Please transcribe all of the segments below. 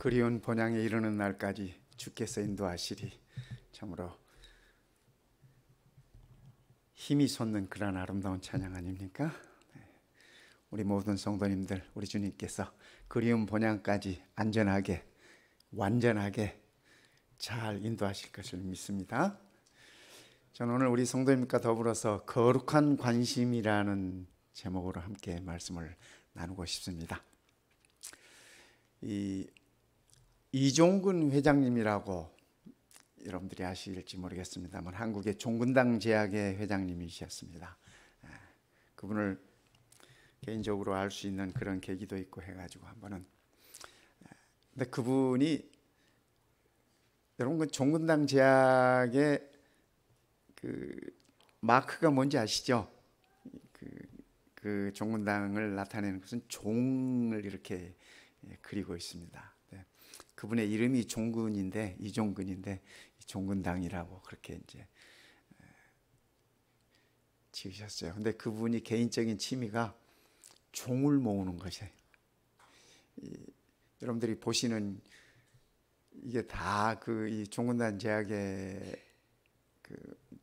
그리운 본향에 이르는 날까지 주께서 인도하시리. 참으로 힘이 솟는 그런 아름다운 찬양 아닙니까? 우리 모든 성도님들, 우리 주님께서 그리운 본향까지 안전하게 완전하게 잘 인도하실 것을 믿습니다. 저는 오늘 우리 성도님과 더불어서 거룩한 관심이라는 제목으로 함께 말씀을 나누고 싶습니다. 이종근 회장님이라고 여러분들이 아실지 모르겠습니다만 한국의 종근당 제약의 회장님이셨습니다. 그분을 개인적으로 알 수 있는 그런 계기도 있고 해가지고 한번은, 근데 그분이 여러분 그 종근당 제약의 그 마크가 뭔지 아시죠? 그 종근당을 나타내는 것은 종을 이렇게 그리고 있습니다. 그분의 이름이 종근인데, 이종근인데 종근당이라고 그렇게 이제 지으셨어요. 근데 그분이 개인적인 취미가 종을 모으는 것이에요. 여러분들이 보시는 이게 다 이 종근당 제약의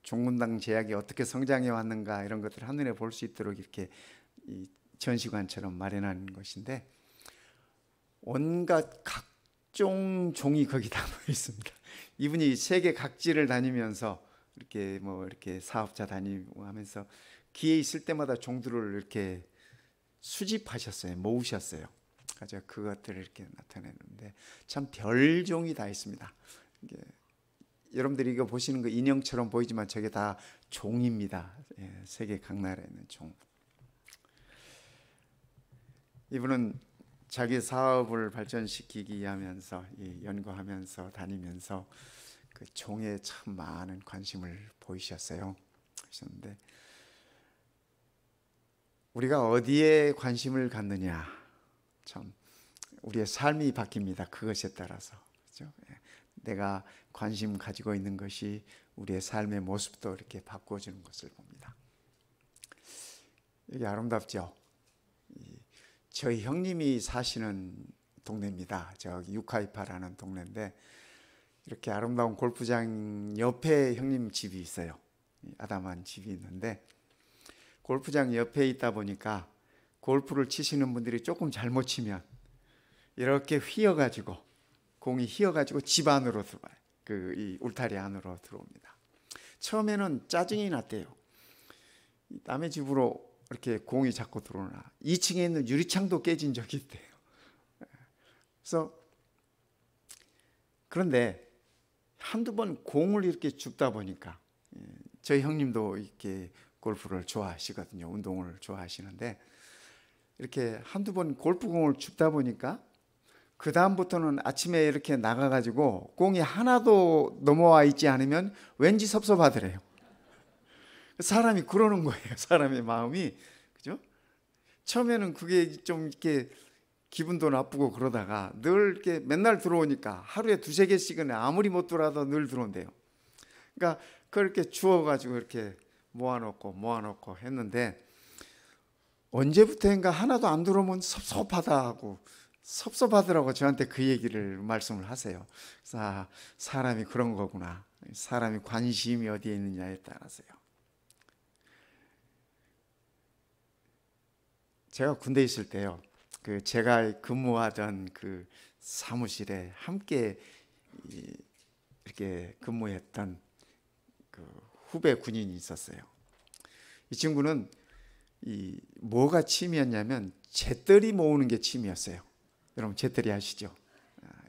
종근당 제약이 어떻게 성장해 왔는가 이런 것들을 한눈에 볼 수 있도록 이렇게 이 전시관처럼 마련한 것인데, 온갖 각종 종이 거기 담아 있습니다. 이분이 세계 각지를 다니면서 이렇게 사업자 다니고 하면서 기회 있을 때마다 종들을 이렇게 수집하셨어요. 모으셨어요. 그래서 그것들을 이렇게 나타내는데 참 별종이 다 있습니다. 여러분들이 이거 보시는 거 인형처럼 보이지만 저게 다 종입니다. 세계 각 나라에 있는 종. 이분은 자기 사업을 발전시키기 위하면서 연구하면서 다니면서 그 종에 참 많은 관심을 보이셨어요. 그런데 우리가 어디에 관심을 갖느냐, 참 우리의 삶이 바뀝니다. 그것에 따라서. 그렇죠? 내가 관심 가지고 있는 것이 우리의 삶의 모습도 이렇게 바꿔주는 것을 봅니다. 여기 아름답죠? 저희 형님이 사시는 동네입니다. 저기 유카이파라는 동네인데 이렇게 아름다운 골프장 옆에 형님 집이 있어요. 아담한 집이 있는데 골프장 옆에 있다 보니까 골프를 치시는 분들이 조금 잘못 치면 이렇게 휘어가지고 공이 휘어가지고 집 안으로 들어와요. 이 울타리 안으로 들어옵니다. 처음에는 짜증이 났대요. 남의 집으로 이렇게 공이 자꾸 들어오나. 2층에 있는 유리창도 깨진 적이 있대요. 그래서 그런데 한두 번 공을 이렇게 줍다 보니까, 저희 형님도 이렇게 골프를 좋아하시거든요. 운동을 좋아하시는데 이렇게 한두 번 골프공을 줍다 보니까 그 다음부터는 아침에 이렇게 나가가지고 공이 하나도 넘어와 있지 않으면 왠지 섭섭하더래요. 사람이 그러는 거예요. 사람의 마음이. 그죠? 처음에는 그게 좀 이렇게 기분도 나쁘고 그러다가 늘 이렇게 맨날 들어오니까 하루에 두세 개씩은 아무리 못 들어와도 늘 들어온대요. 그러니까 그렇게 주워가지고 이렇게 모아놓고 했는데 언제부터인가 하나도 안 들어오면 섭섭하더라고 저한테 그 얘기를 말씀을 하세요. 그래서 사람이 그런 거구나. 사람이 관심이 어디에 있느냐에 따라서요. 제가 군대에 있을 때요, 제가 근무하던 그 사무실에 함께 이렇게 근무했던 그 후배 군인이 있었어요. 이 친구는 뭐가 취미였냐면 재떨이 모으는 게 취미였어요. 여러분 재떨이 아시죠?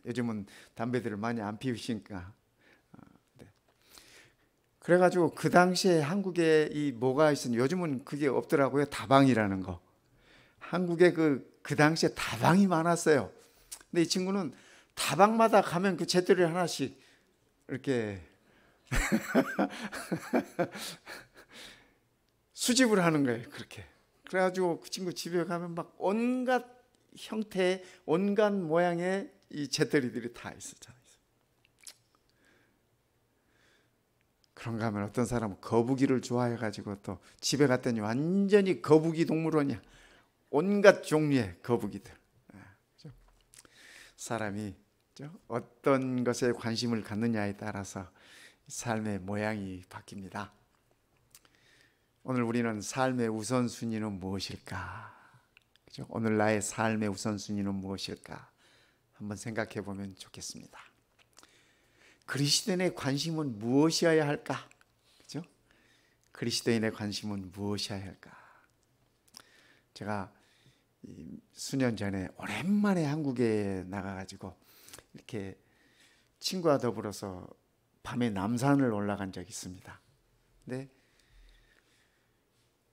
요즘은 담배들을 많이 안 피우시니까. 네. 그래가지고 그 당시에 한국에 뭐가 있었냐, 요즘은 그게 없더라고요. 다방이라는 거. 한국에 그 당시에 다방이 많았어요. 근데 이 친구는 다방마다 가면 그 재떨이를 하나씩 이렇게 수집을 하는 거예요. 그렇게. 그래가지고 그 친구 집에 가면 막 온갖 형태의 온갖 모양의 이 재떨이들이 다 있었잖아요. 그런가 하면 어떤 사람은 거북이를 좋아해가지고 또 집에 갔더니 완전히 거북이 동물원이야. 온갖 종류의 거북이들. 사람이 그죠? 어떤 것에 관심을 갖느냐에 따라서 삶의 모양이 바뀝니다. 오늘 우리는 삶의 우선순위는 무엇일까? 그죠? 오늘 나의 삶의 우선순위는 무엇일까? 한번 생각해 보면 좋겠습니다. 그리스도인의 관심은 무엇이어야 할까? 그죠? 그리스도인의 관심은 무엇이어야 할까? 제가 수년 전에 오랜만에 한국에 나가가지고 이렇게 친구와 더불어서 밤에 남산을 올라간 적이 있습니다. 근데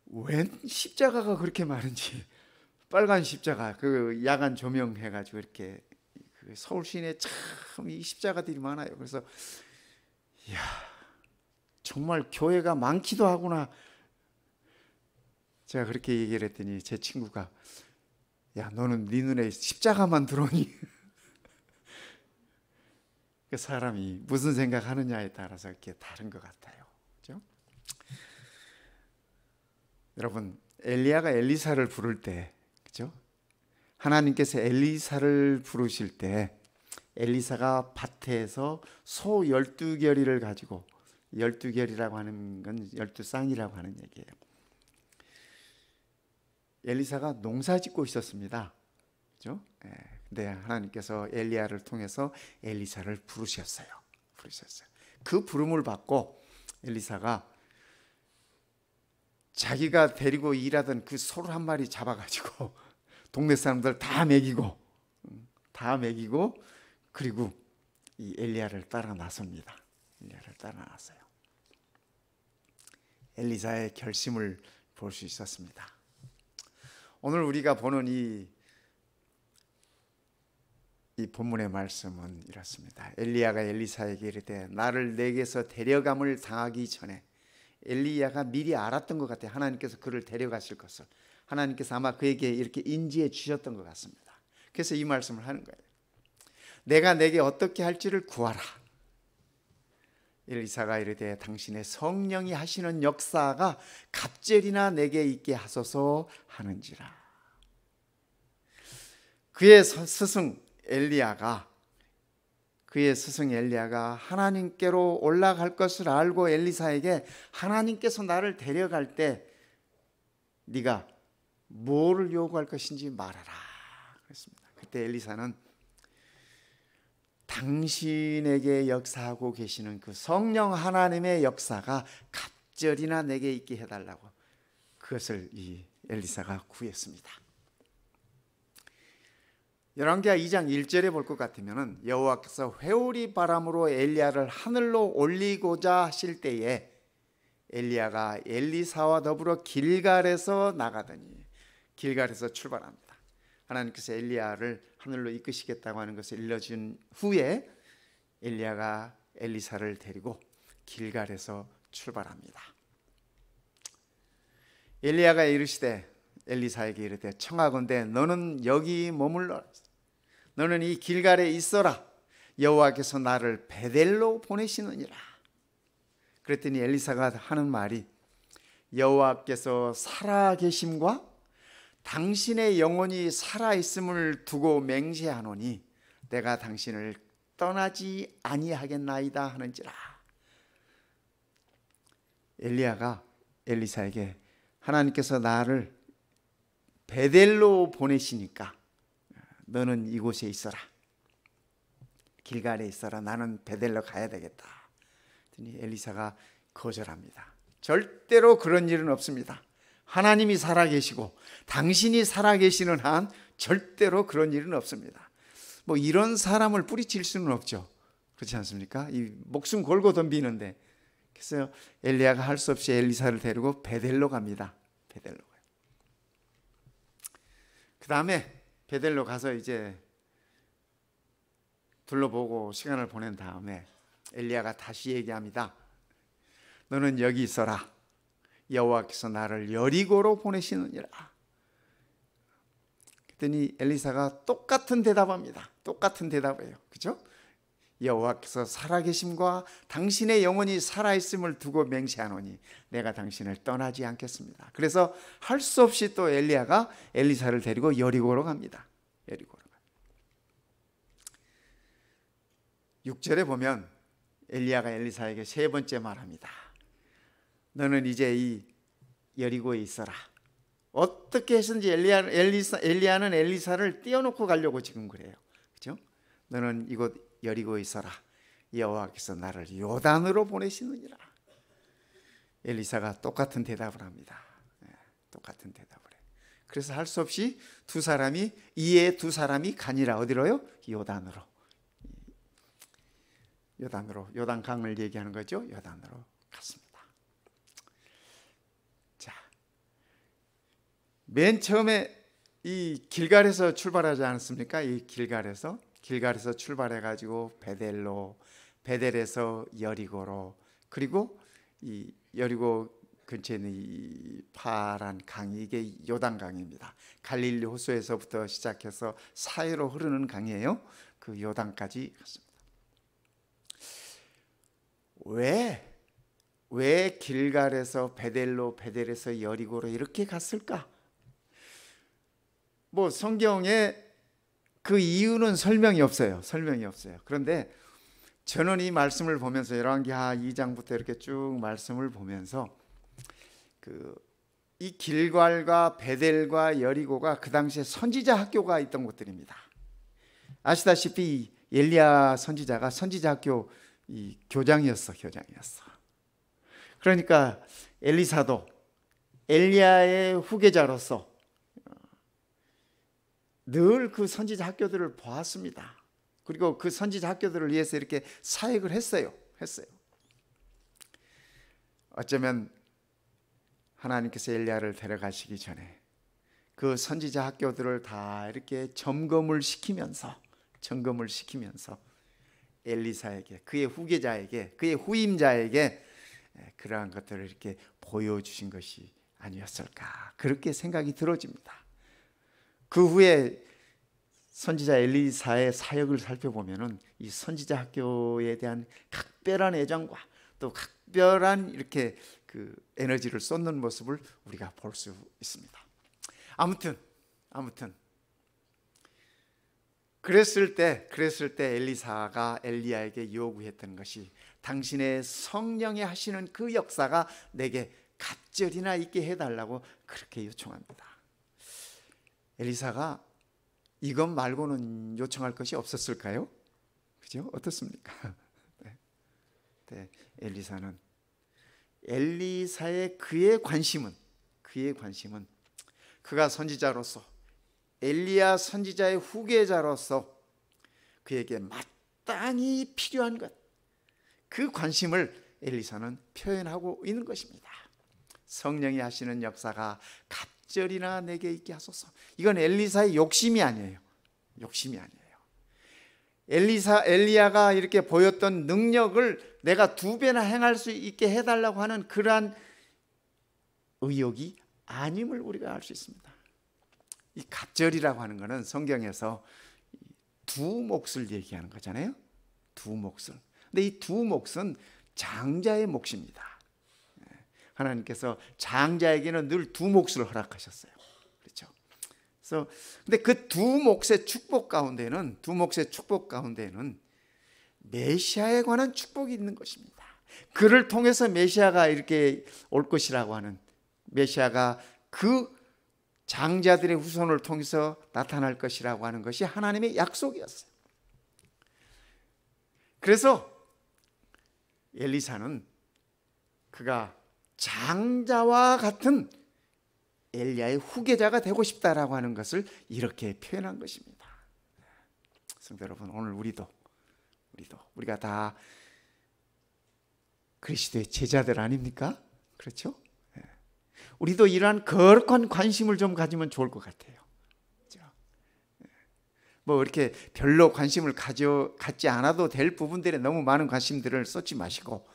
웬 십자가가 그렇게 많은지, 빨간 십자가, 그 야간 조명해가지고 이렇게 그 서울 시내에 참 이 십자가들이 많아요. 그래서 이야, 정말 교회가 많기도 하구나. 제가 그렇게 얘기를 했더니 제 친구가, 야, 너는 네 눈에 십자가만 들어오니? 그 사람이 무슨 생각하느냐에 따라서 이렇게 다른 것 같아요. 그렇죠? 여러분, 엘리야가 엘리사를 부를 때, 그렇죠? 하나님께서 엘리사를 부르실 때 엘리사가 밭에서 소 12결이를 가지고, 12결이라고 하는 건 12쌍이라고 하는 얘기예요. 엘리사가 농사 짓고 있었습니다. 그렇죠? 근데 하나님께서 엘리야를 통해서 엘리사를 부르셨어요. 그 부름을 받고 엘리사가 자기가 데리고 일하던 그 소를 한 마리 잡아가지고 동네 사람들 다 먹이고 그리고 이 엘리야를 따라 나섭니다. 엘리야를 따라 나섰어요. 엘리사의 결심을 볼 수 있었습니다. 오늘 우리가 보는 이 본문의 말씀은 이렇습니다. 엘리야가 엘리사에게 이르되 나를 내게서 데려감을 당하기 전에, 엘리야가 미리 알았던 것 같아요. 하나님께서 그를 데려가실 것을. 하나님께서 아마 그에게 이렇게 인지해 주셨던 것 같습니다. 그래서 이 말씀을 하는 거예요. 내가 내게 어떻게 할지를 구하라. 엘리사가 이르되 당신의 성령이 하시는 역사가 갑절이나 내게 있게 하소서 하는지라. 그의 스승 엘리야가 하나님께로 올라갈 것을 알고 엘리사에게 하나님께서 나를 데려갈 때 네가 뭐를 요구할 것인지 말하라 그랬습니다. 그때 엘리사는 당신에게 역사하고 계시는 그 성령 하나님의 역사가 갑절이나 내게 있게 해달라고, 그것을 이 엘리사가 구했습니다. 열왕기하 2장 1절에 볼 것 같으면 여호와께서 회오리 바람으로 엘리야를 하늘로 올리고자 하실 때에 엘리야가 엘리사와 더불어 길갈에서 나가더니, 길갈에서 출발합니다. 하나님께서 엘리야를 하늘로 이끄시겠다고 하는 것을 일러준 후에 엘리야가 엘리사를 데리고 길갈에서 출발합니다. 엘리야가 이르시되 엘리사에게 이르되 청하건대 너는 여기 머물러, 너는 이 길갈에 있어라. 여호와께서 나를 베델로 보내시느니라. 그랬더니 엘리사가 하는 말이 여호와께서 살아계심과 당신의 영혼이 살아있음을 두고 맹세하노니 내가 당신을 떠나지 아니하겠나이다 하는지라. 엘리야가 엘리사에게 하나님께서 나를 베델로 보내시니까 너는 이곳에 있어라, 길갈에 있어라, 나는 베델로 가야 되겠다. 그랬더니 엘리사가 거절합니다. 절대로 그런 일은 없습니다. 하나님이 살아계시고 당신이 살아계시는 한 절대로 그런 일은 없습니다. 뭐 이런 사람을 뿌리칠 수는 없죠. 그렇지 않습니까? 이 목숨 걸고 덤비는데. 그래서 엘리야가 할 수 없이 엘리사를 데리고 베델로 갑니다. 베델로 가요. 그 다음에 베델로 가서 이제 둘러보고 시간을 보낸 다음에 엘리야가 다시 얘기합니다. 너는 여기 있어라. 여호와께서 나를 여리고로 보내시느니라. 그랬더니 엘리사가 똑같은 대답합니다. 똑같은 대답이에요. 그렇죠? 여호와께서 살아계심과 당신의 영혼이 살아있음을 두고 맹세하노니 내가 당신을 떠나지 않겠습니다. 그래서 할 수 없이 또 엘리야가 엘리사를 데리고 여리고로 갑니다. 여리고로. 6절에 보면 엘리야가 엘리사에게 세 번째 말합니다. 너는 이제 이 여리고에 있어라. 어떻게 해서든지 엘리야는 엘리사를 띄워놓고 가려고 지금 그래요. 그렇죠? 너는 이곳 여리고에 있어라. 여호와께서 나를 요단으로 보내시느니라. 엘리사가 똑같은 대답을 합니다. 똑같은 대답을 해요. 그래서 할 수 없이 두 사람이 가니라. 어디로요? 요단으로. 요단강을 얘기하는 거죠. 요단으로 갔습니다. 자, 맨 처음에 이 길갈에서 출발하지 않았습니까? 이 길갈에서 출발해 가지고 베델에서 여리고로, 그리고 이 여리고 근처에 있는 이 파란 강이, 이게 요단강입니다. 갈릴리 호수에서부터 시작해서 사해로 흐르는 강이에요. 그 요단까지 갔습니다. 왜 길갈에서 베델에서 여리고로 이렇게 갔을까? 뭐 성경에 그 이유는 설명이 없어요. 그런데 저는 이 말씀을 보면서 열왕기하 2장부터 이렇게 쭉 말씀을 보면서 이 길갈과 베델과 여리고가 그 당시에 선지자 학교가 있던 곳들입니다. 아시다시피 엘리야 선지자가 선지자 학교 이 교장이었어. 그러니까 엘리사도 엘리야의 후계자로서 늘 그 선지자 학교들을 보았습니다. 그리고 그 선지자 학교들을 위해서 이렇게 사역을 했어요. 어쩌면 하나님께서 엘리야를 데려가시기 전에 그 선지자 학교들을 다 이렇게 점검을 시키면서 엘리사에게, 그의 후계자에게, 그의 후임자에게 그러한 것들을 이렇게 보여주신 것이 아니었을까, 그렇게 생각이 들어집니다. 그 후에 선지자 엘리사의 사역을 살펴보면은 이 선지자 학교에 대한 각별한 애정과 또 각별한 이렇게 그 에너지를 쏟는 모습을 우리가 볼 수 있습니다. 아무튼 그랬을 때 엘리사가 엘리야에게 요구했던 것이, 당신의 성령이 하시는 그 역사가 내게 갑절이나 있게 해달라고 그렇게 요청합니다. 엘리사가 이것 말고는 요청할 것이 없었을까요? 그죠? 어떻습니까? 네, 엘리사의 그의 관심은 그가 선지자로서, 엘리야 선지자의 후계자로서 그에게 마땅히 필요한 것, 그 관심을 엘리사는 표현하고 있는 것입니다. 성령이 하시는 역사가 갑절이나 내게 있게 하소서. 이건 엘리사의 욕심이 아니에요. 엘리야가 이렇게 보였던 능력을 내가 2배나 행할 수 있게 해달라고 하는 그러한 의욕이 아님을 우리가 알 수 있습니다. 이 갑절이라고 하는 것은 성경에서 두 몫을 얘기하는 거잖아요. 두 몫을. 근데 이 두 몫은 장자의 몫입니다. 하나님께서 장자에게는 늘 두 몫을 허락하셨어요. 그렇죠? 그래서 근데 그 두 몫의 축복 가운데는 메시아에 관한 축복이 있는 것입니다. 그를 통해서 메시아가 이렇게 올 것이라고 하는, 메시아가 그 장자들의 후손을 통해서 나타날 것이라고 하는 것이 하나님의 약속이었어요. 그래서 엘리사는 그가 장자와 같은 엘리야의 후계자가 되고 싶다라고 하는 것을 이렇게 표현한 것입니다. 성도 여러분, 오늘 우리가 다 그리스도의 제자들 아닙니까? 그렇죠? 우리도 이러한 거룩한 관심을 좀 가지면 좋을 것 같아요. 뭐 이렇게 별로 관심을 갖지 않아도 될 부분들에 너무 많은 관심들을 쏟지 마시고,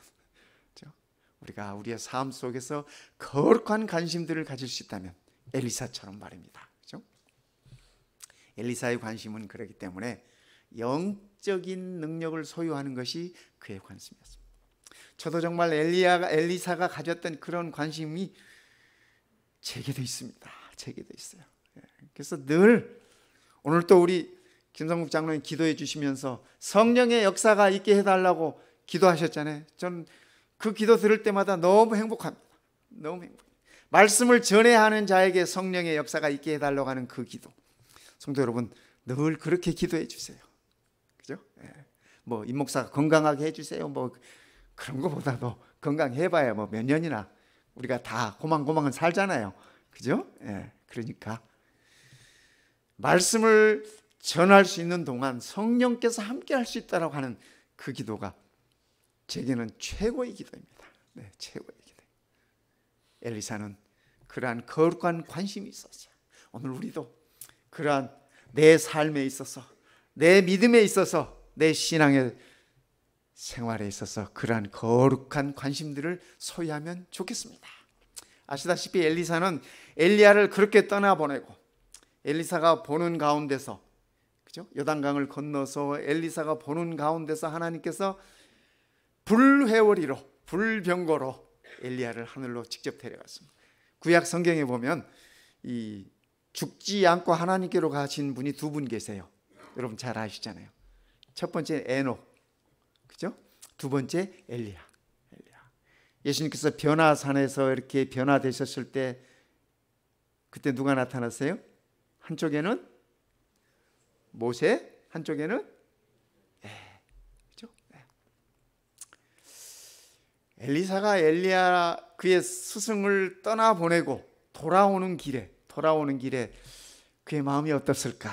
우리가 우리의 삶 속에서 거룩한 관심들을 가질 수 있다면 엘리사처럼 말입니다. 그렇죠? 엘리사의 관심은 그렇기 때문에 영적인 능력을 소유하는 것이 그의 관심이었습니다. 저도 정말 엘리사가 가졌던 그런 관심이 제게도 있습니다. 그래서 늘 오늘 또 우리 김성국 장로님 기도해 주시면서 성령의 역사가 있게 해달라고 기도하셨잖아요. 저는 그 기도 들을 때마다 너무 행복합니다. 너무 행복해요. 말씀을 전해야 하는 자에게 성령의 역사가 있게 해달라고 하는 그 기도. 성도 여러분, 늘 그렇게 기도해 주세요. 그죠? 뭐 임목사가 건강하게 해주세요. 뭐 그런 것보다도 건강해봐야 뭐 몇 년이나 우리가 다 고만고만은 살잖아요. 그죠? 그러니까 말씀을 전할 수 있는 동안 성령께서 함께 할 수 있다고 하는 그 기도가 제게는 최고의 기도입니다. 네, 최고의 기도. 엘리사는 그러한 거룩한 관심이 있었어요. 오늘 우리도 그러한 내 삶에 있어서, 내 믿음에 있어서, 내 신앙의 생활에 있어서 그러한 거룩한 관심들을 소유하면 좋겠습니다. 아시다시피 엘리사는 엘리야를 그렇게 떠나보내고 엘리사가 보는 가운데서, 그죠? 요단강을 건너서 엘리사가 보는 가운데서 하나님께서 불회오리로, 불병거로 엘리야를 하늘로 직접 데려갔습니다. 구약 성경에 보면 이 죽지 않고 하나님께로 가신 분이 두 분 계세요. 여러분 잘 아시잖아요. 첫 번째 에녹, 그죠? 두 번째 엘리야. 예수님께서 변화산에서 이렇게 변화되셨을 때 그때 누가 나타났어요? 한쪽에는 모세, 한쪽에는 그죠? 엘리사가 엘리야 그의 스승을 떠나보내고 돌아오는 길에 그의 마음이 어떻을까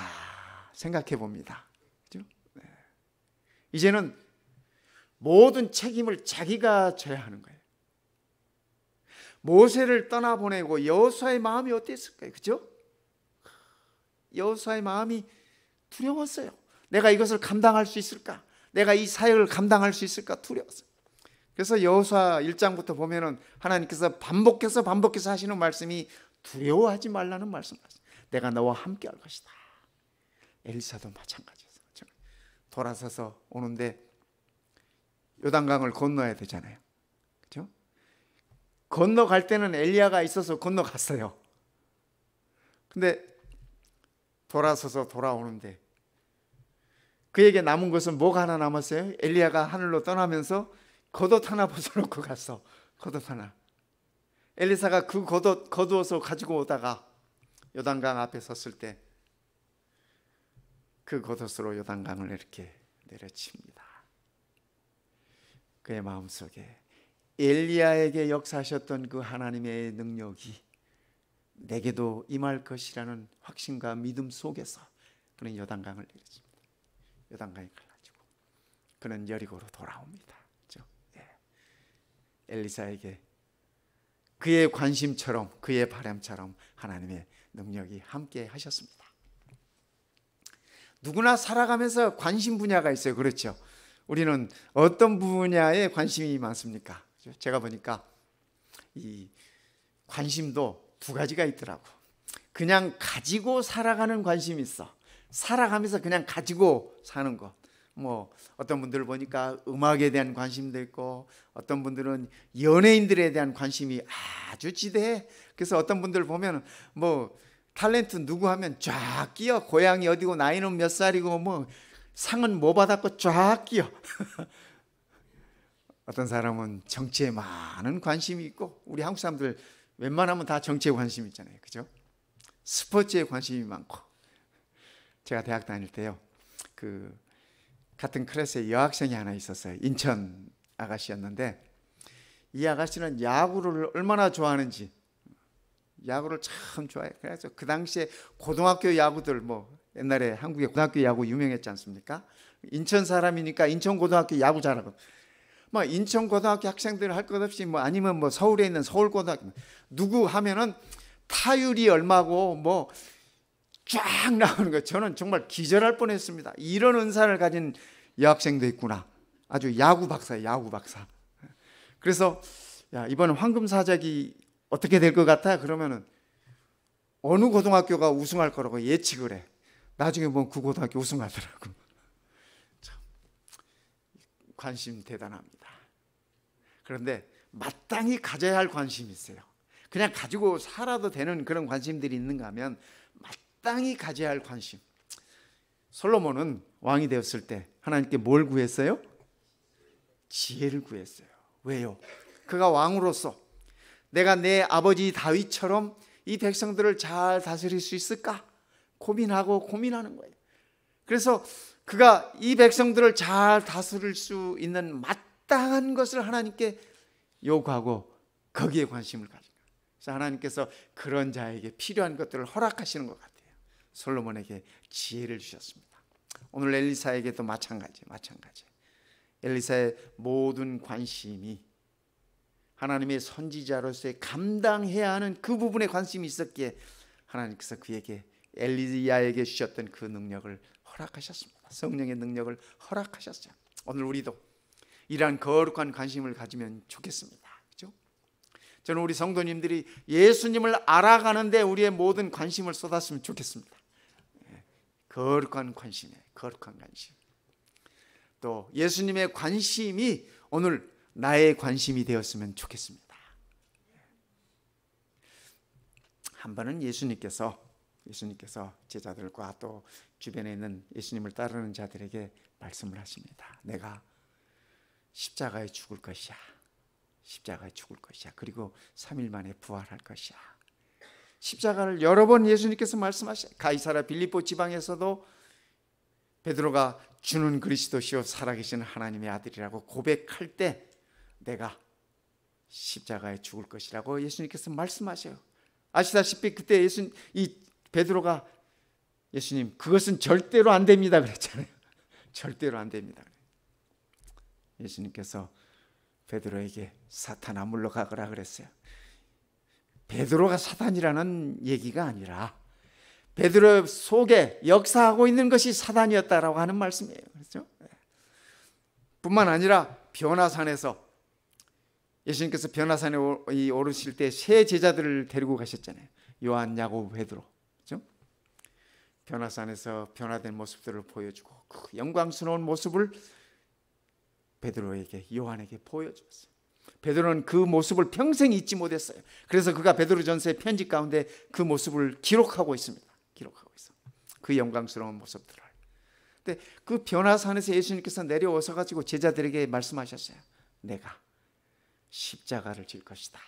생각해 봅니다. 그죠? 이제는 모든 책임을 자기가 져야 하는 거예요. 모세를 떠나보내고 여호수아의 마음이 어땠을까요? 그죠? 여호수아의 마음이 두려웠어요. 내가 이것을 감당할 수 있을까? 내가 이 사역을 감당할 수 있을까? 두려웠어요. 그래서 여호수아 1장부터 보면은 하나님께서 반복해서 하시는 말씀이 두려워하지 말라는 말씀이었어요. 내가 너와 함께 할 것이다. 엘리사도 마찬가지였어요. 돌아서서 오는데 요단강을 건너야 되잖아요. 그렇죠? 건너갈 때는 엘리야가 있어서 건너갔어요. 근데 돌아서서 돌아오는데 그에게 남은 것은 뭐가 하나 남았어요? 엘리야가 하늘로 떠나면서 겉옷 하나 벗어놓고 갔어. 겉옷 하나. 엘리사가 그 겉옷을 가지고 오다가 요단강 앞에 섰을 때 그 겉옷으로 요단강을 이렇게 내려칩니다. 그의 마음속에 엘리야에게 역사하셨던 그 하나님의 능력이 내게도 임할 것이라는 확신과 믿음 속에서 그는 요단강을 내려칩니다. 요단강이 갈라지고 그는 여리고로 돌아옵니다. 그렇죠? 엘리사에게 그의 관심처럼 그의 바람처럼 하나님의 능력이 함께 하셨습니다. 누구나 살아가면서 관심 분야가 있어요. 그렇죠? 우리는 어떤 분야에 관심이 많습니까? 제가 보니까 이 관심도 두 가지가 있더라고. 그냥 가지고 살아가는 관심이 있어. 살아가면서 그냥 가지고 사는 것. 뭐 어떤 분들 보니까 음악에 대한 관심도 있고 어떤 분들은 연예인들에 대한 관심이 아주 지대해. 그래서 어떤 분들 보면 뭐 탤런트 누구 하면 쫙 끼어. 고향이 어디고 나이는 몇 살이고 뭐 상은 뭐 받았고 쫙 끼어. 어떤 사람은 정치에 많은 관심이 있고 우리 한국 사람들 웬만하면 다 정치에 관심이 있잖아요. 그죠? 스포츠에 관심이 많고. 제가 대학 다닐 때요. 그 같은 클래스에 여학생이 하나 있었어요. 인천 아가씨였는데 이 아가씨는 야구를 얼마나 좋아하는지 야구를 참 좋아해요. 그래서 그 당시에 고등학교 야구들 뭐 옛날에 한국의 고등학교 야구 유명했지 않습니까? 인천 사람이니까 인천 고등학교 야구 잘하고 뭐 인천 고등학교 학생들 할 것 없이 뭐 아니면 뭐 서울에 있는 서울 고등학교 누구 하면은 타율이 얼마고 뭐 쫙 나오는 거. 저는 정말 기절할 뻔했습니다. 이런 은사를 가진 여학생도 있구나. 아주 야구 박사예요. 야구 박사. 그래서 야, 이번 황금사자기 어떻게 될 것 같아? 그러면은 어느 고등학교가 우승할 거라고 예측을 해. 나중에 보면 그 고등학교 우승하더라고. 참 관심 대단합니다. 그런데 마땅히 가져야 할 관심이 있어요. 그냥 가지고 살아도 되는 그런 관심들이 있는가 하면 마땅히 가져야 할 관심. 솔로몬은 왕이 되었을 때 하나님께 뭘 구했어요? 지혜를 구했어요. 왜요? 그가 왕으로서 내가 내 아버지 다윗처럼 이 백성들을 잘 다스릴 수 있을까? 고민하는 거예요. 그래서 그가 이 백성들을 잘 다스릴 수 있는 마땅한 것을 하나님께 요구하고 거기에 관심을 가진 거예요. 그래서 하나님께서 그런 자에게 필요한 것들을 허락하시는 것 같아요. 솔로몬에게 지혜를 주셨습니다. 오늘 엘리사에게도 마찬가지. 엘리사의 모든 관심이 하나님의 선지자로서의 감당해야 하는 그 부분에 관심이 있었기에 하나님께서 그에게 엘리야에게 주셨던 그 능력을 허락하셨습니다. 성령의 능력을 허락하셨어요. 오늘 우리도 이러한 거룩한 관심을 가지면 좋겠습니다. 그렇죠? 저는 우리 성도님들이 예수님을 알아가는데 우리의 모든 관심을 쏟았으면 좋겠습니다. 거룩한 관심에 거룩한 관심. 또 예수님의 관심이 오늘 나의 관심이 되었으면 좋겠습니다. 한 번은 예수님께서 제자들과 또 주변에 있는 예수님을 따르는 자들에게 말씀을 하십니다. 내가 십자가에 죽을 것이야. 그리고 3일 만에 부활할 것이야. 십자가를 여러 번 예수님께서 말씀하셔요. 가이사랴 빌립보 지방에서도 베드로가 주는 그리스도시요 살아계신 하나님의 아들이라고 고백할 때 내가 십자가에 죽을 것이라고 예수님께서 말씀하셔요. 아시다시피 그때 베드로가 예수님 그것은 절대로 안 됩니다 그랬잖아요. 절대로 안 됩니다. 예수님께서 베드로에게 사탄아 물러가거라 그랬어요. 베드로가 사탄이라는 얘기가 아니라 베드로 속에 역사하고 있는 것이 사단이었다라고 하는 말씀이에요. 그렇죠? 뿐만 아니라 변화산에서 예수님께서 변화산에 오르실 때 세 제자들을 데리고 가셨잖아요. 요한, 야고보, 베드로. 그렇죠? 변화산에서 변화된 모습들을 보여주고 그 영광스러운 모습을 베드로에게, 요한에게 보여주었어요. 베드로는 그 모습을 평생 잊지 못했어요. 그래서 그가 베드로전서의 편지 가운데 그 모습을 기록하고 있습니다. 그 영광스러운 모습들을. 근데 그 변화산에서 예수님께서 내려오셔 가지고 제자들에게 말씀하셨어요. 내가 십자가를 질 것이다.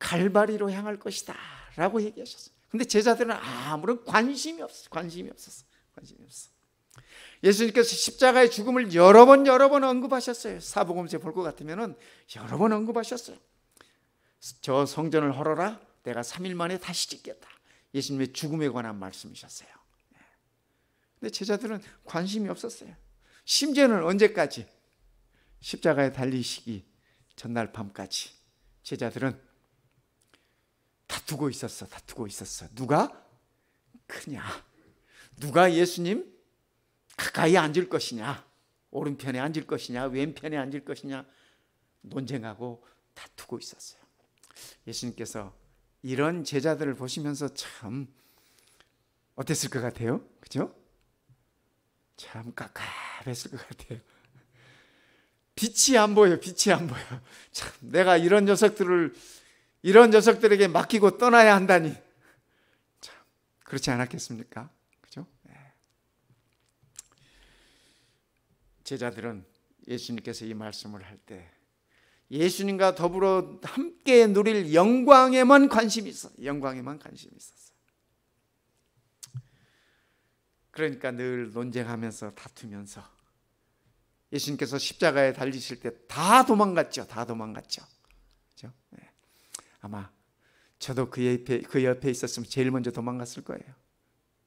갈바리로 향할 것이다. 라고 얘기하셨어요. 근데 제자들은 아무런 관심이 없었어. 예수님께서 십자가의 죽음을 여러 번 언급하셨어요. 사복음서에 볼 것 같으면 여러 번 언급하셨어요. 저 성전을 헐어라. 내가 3일 만에 다시 짓겠다. 예수님의 죽음에 관한 말씀이셨어요. 근데 제자들은 관심이 없었어요. 심지어는 언제까지? 십자가에 달리시기 전날 밤까지 제자들은 다투고 있었어. 누가 크냐? 누가 예수님 가까이 앉을 것이냐? 오른편에 앉을 것이냐? 왼편에 앉을 것이냐? 논쟁하고 다투고 있었어요. 예수님께서 이런 제자들을 보시면서 참 어땠을 것 같아요? 그죠? 참 깝깝했을 것 같아요. 빛이 안 보여. 참 내가 이런 녀석들에게 맡기고 떠나야 한다니. 참 그렇지 않았겠습니까? 그죠? 네. 제자들은 예수님께서 이 말씀을 할 때 예수님과 더불어 함께 누릴 영광에만 관심이 있었어요. 그러니까 늘 논쟁하면서 다투면서 예수님께서 십자가에 달리실 때 다 도망갔죠. 그렇죠? 네. 아마 저도 그 옆에 있었으면 제일 먼저 도망갔을 거예요.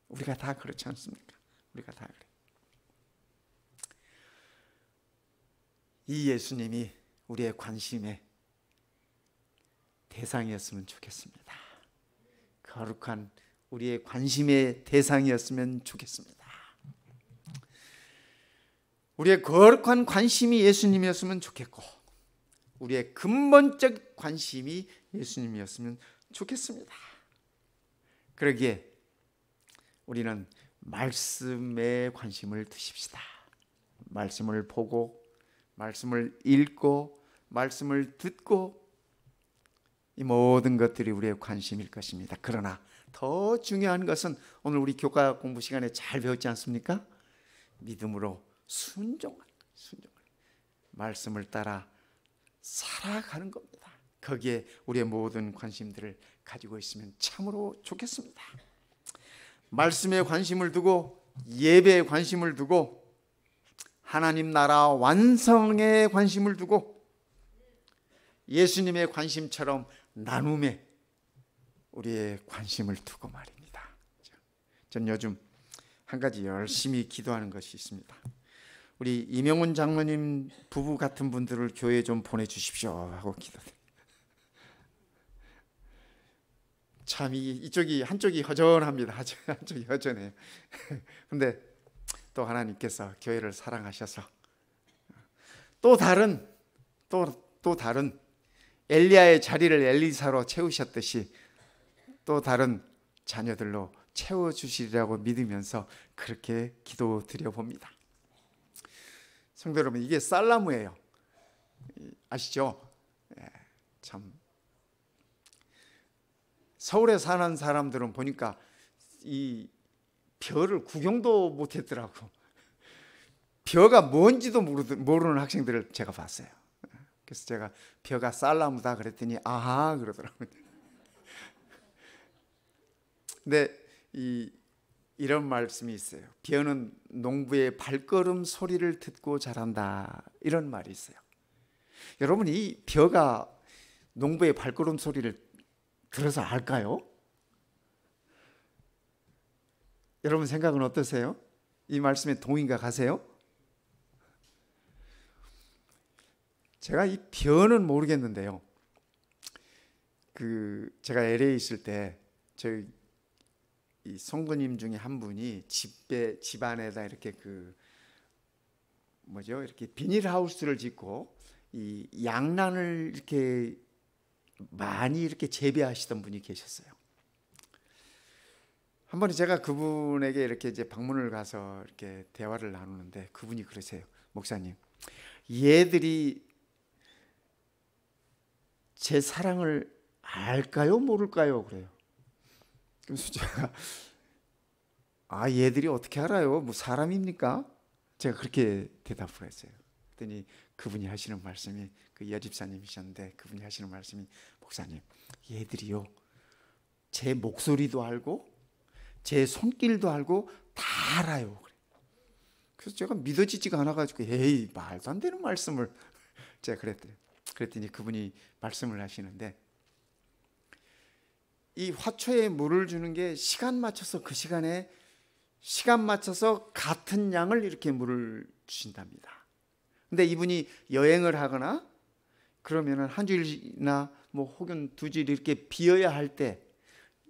우리가 다 그렇지 않습니까? 우리가 다 그래요. 이 예수님이 우리의 관심의 대상이었으면 좋겠습니다. 거룩한 우리의 관심의 대상이었으면 좋겠습니다. 우리의 거룩한 관심이 예수님이었으면 좋겠고 우리의 근본적 관심이 예수님이었으면 좋겠습니다. 그러기에 우리는 말씀에 관심을 두십시다. 말씀을 보고 말씀을 읽고 말씀을 듣고 이 모든 것들이 우리의 관심일 것입니다. 그러나 더 중요한 것은 오늘 우리 교과 공부 시간에 잘 배웠지 않습니까? 믿음으로 순종하는 말씀을 따라 살아가는 겁니다. 거기에 우리의 모든 관심들을 가지고 있으면 참으로 좋겠습니다. 말씀에 관심을 두고 예배에 관심을 두고 하나님 나라 완성에 관심을 두고 예수님의 관심처럼 나눔에 우리의 관심을 두고 말입니다. 전 요즘 한 가지 열심히 기도하는 것이 있습니다. 우리 이명훈 장로님 부부 같은 분들을 교회에 좀 보내주십시오 하고 기도해요. 참 이쪽이 한쪽이 허전합니다. 한쪽이 허전해요. 근데 또 하나님께서 교회를 사랑하셔서 또 다른 엘리야의 자리를 엘리사로 채우셨듯이 또 다른 자녀들로 채워주시리라고 믿으면서 그렇게 기도 드려봅니다. 성도 여러분, 이게 쌀나무예요. 아시죠? 참 서울에 사는 사람들은 보니까 이 벼를 구경도 못했더라고. 벼가 뭔지도 모르는 학생들을 제가 봤어요. 그래서 제가 벼가 쌀나무다 그랬더니 아하 그러더라고요. 근데 이런 말씀이 있어요. 벼는 농부의 발걸음 소리를 듣고 자란다, 이런 말이 있어요. 여러분, 이 벼가 농부의 발걸음 소리를 들어서 알까요? 여러분 생각은 어떠세요? 이 말씀에 동의가 가세요? 제가 이 벼는 모르겠는데요. 제가 LA 있을 때 저희 이 성도님 중에 한 분이 집 안에다 이렇게 이렇게 비닐하우스를 짓고 이 양란을 이렇게 많이 이렇게 재배하시던 분이 계셨어요. 한 번에 제가 그분에게 이렇게 이제 방문을 가서 이렇게 대화를 나누는데 그분이 그러세요. 목사님, 얘들이 제 사랑을 알까요? 모를까요? 그래요. 그래서 제가 얘들이 어떻게 알아요? 뭐 사람입니까? 제가 그렇게 대답을 했어요. 그랬더니 그분이 하시는 말씀이, 그 여집사님이셨는데 그분이 하시는 말씀이, 목사님, 얘들이요 제 목소리도 알고 제 손길도 알고 다 알아요. 그래서 제가 믿어지지가 않아가지고 에이 말도 안 되는 말씀을 제가 그랬더니 그분이 말씀을 하시는데, 이 화초에 물을 주는 게 시간 맞춰서 그 시간에 시간 맞춰서 같은 양을 이렇게 물을 주신답니다. 근데 이분이 여행을 하거나 그러면은 한 주일이나 뭐 혹은 두 주일 이렇게 비어야 할 때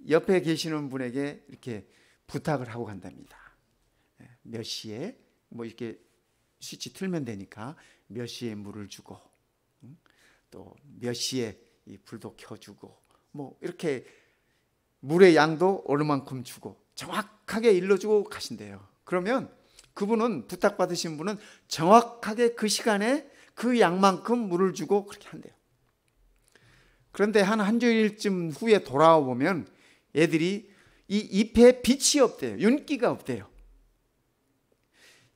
옆에 계시는 분에게 이렇게 부탁을 하고 간답니다. 몇 시에 뭐 이렇게 스위치 틀면 되니까 몇 시에 물을 주고 또 몇 시에 이 불도 켜주고 뭐 이렇게 물의 양도 어느 만큼 주고 정확하게 일러주고 가신대요. 그러면 그분은, 부탁받으신 분은 정확하게 그 시간에 그 양만큼 물을 주고 그렇게 한대요. 그런데 한 주일쯤 후에 돌아와 보면 애들이 이 잎에 빛이 없대요. 윤기가 없대요.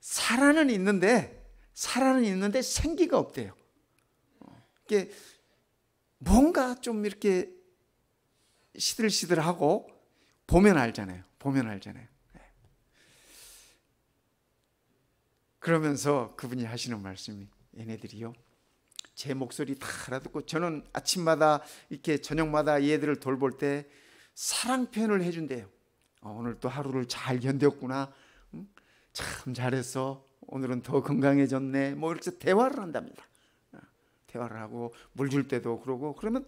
살아는 있는데 생기가 없대요. 이게 뭔가 좀 이렇게 시들시들하고 보면 알잖아요. 그러면서 그분이 하시는 말씀이, 얘네들이요 제 목소리 다 알아듣고 저는 아침마다 이렇게 저녁마다 얘들을 돌볼 때 사랑 표현을 해준대요. 오늘 또 하루를 잘 견뎠구나, 참 잘했어, 오늘은 더 건강해졌네, 뭐 이렇게 대화를 한답니다. 대화를 하고 물 줄 때도 그러고, 그러면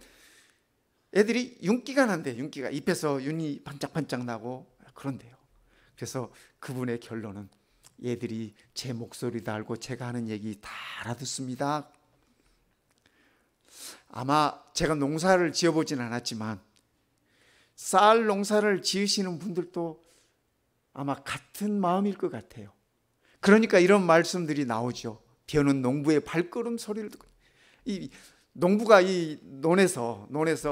애들이 윤기가 난대요. 윤기가 잎에서 윤이 반짝반짝 나고 그런데요. 그래서 그분의 결론은, 얘들이 제 목소리도 알고 제가 하는 얘기 다 알아듣습니다. 아마 제가 농사를 지어보진 않았지만 쌀 농사를 지으시는 분들도 아마 같은 마음일 것 같아요. 그러니까 이런 말씀들이 나오죠. 벼는 농부의 발걸음 소리를 듣고. 이 농부가 이 논에서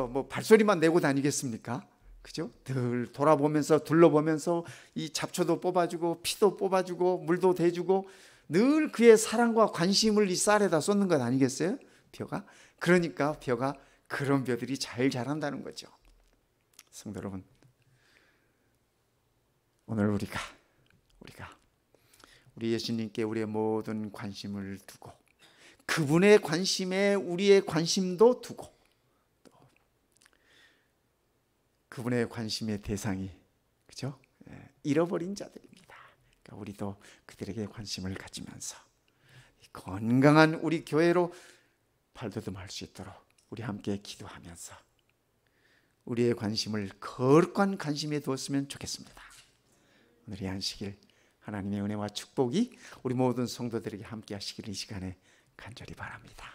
뭐 발소리만 내고 다니겠습니까? 그죠? 늘 돌아보면서 둘러보면서 이 잡초도 뽑아주고 피도 뽑아주고 물도 대주고 늘 그의 사랑과 관심을 이 쌀에다 쏟는 것 아니겠어요? 벼가. 그러니까 벼가 그런 벼들이 잘 자란다는 거죠. 성도 여러분, 오늘 우리가 우리 예수님께 우리의 모든 관심을 두고 그분의 관심에 우리의 관심도 두고 그분의 관심의 대상이 그죠? 잃어버린 자들입니다. 그러니까 우리도 그들에게 관심을 가지면서 건강한 우리 교회로 발돋움할 수 있도록 우리 함께 기도하면서 우리의 관심을 거룩한 관심에 두었으면 좋겠습니다. 오늘의 안식일 하나님의 은혜와 축복이 우리 모든 성도들에게 함께 하시기를 이 시간에 간절히 바랍니다.